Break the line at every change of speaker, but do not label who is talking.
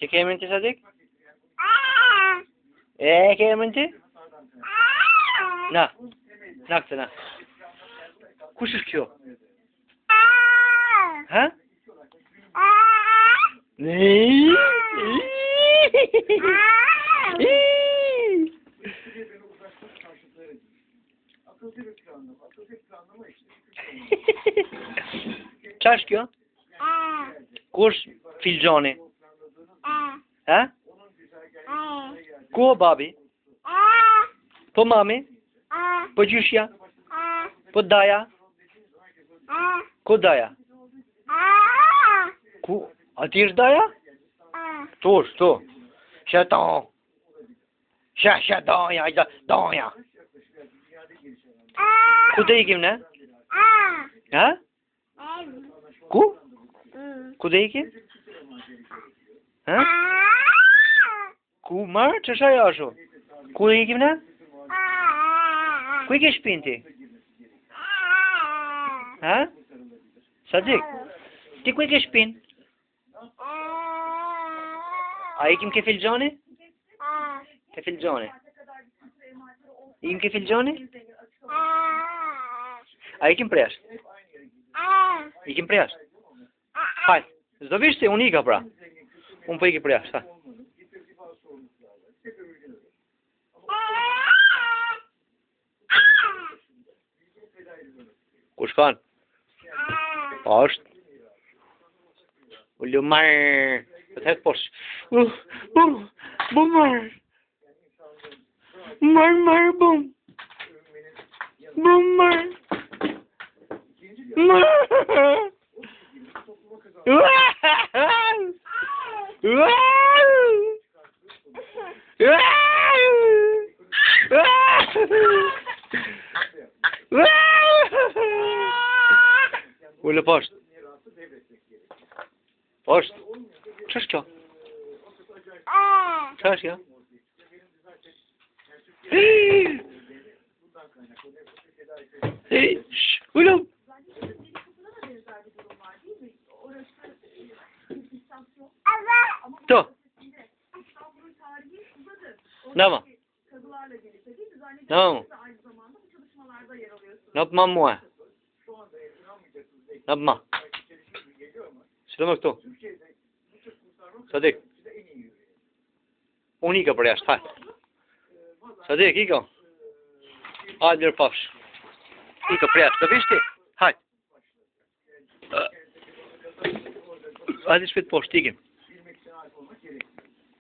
Që ke emrin ti Sadik? E ke emrin ti? Na këtë na. Kush është kjo? Ha? Qa është kjo? Kush filxoni? Ha? Ku babi? Po mami? Po gjyshja? Po daja? Ku daja? Ku? A ti është daja? Tu është, tu. Shetan. Shetan, daja. Ku të ikim, ne? Ha? Ku? Ku të ikim? Ha? Ku marë? Që shaj asho? Ku të ikim, ne? Ku i ke shpin ti? Ha? Sadik? Ti ku i ke shpin? A ikim ke filxoni? Ke filxoni? Ikim ke filxoni? A ikim presh? Ikim presh? Hajt, zdo vishti, unë ika pra. Unë po iki presh, ha. Ku shkan? Pa është? Ullu marë. Të thekë posh. Bum marë. Marë bum. Bum marë. Ullu poshtë. Poshtë. Që është kjo? Që është kjo? Ullu! To! Nama? Nama? Napma mua? Napma? Shëllëmë këtu? Sadik? Unë ika për jashtë, hajtë. Sadik, ika? Hajtë mirë pafsh. Ika për jashtë, të vishti? Hajtë. Hajtë shpit poshtë, ikim.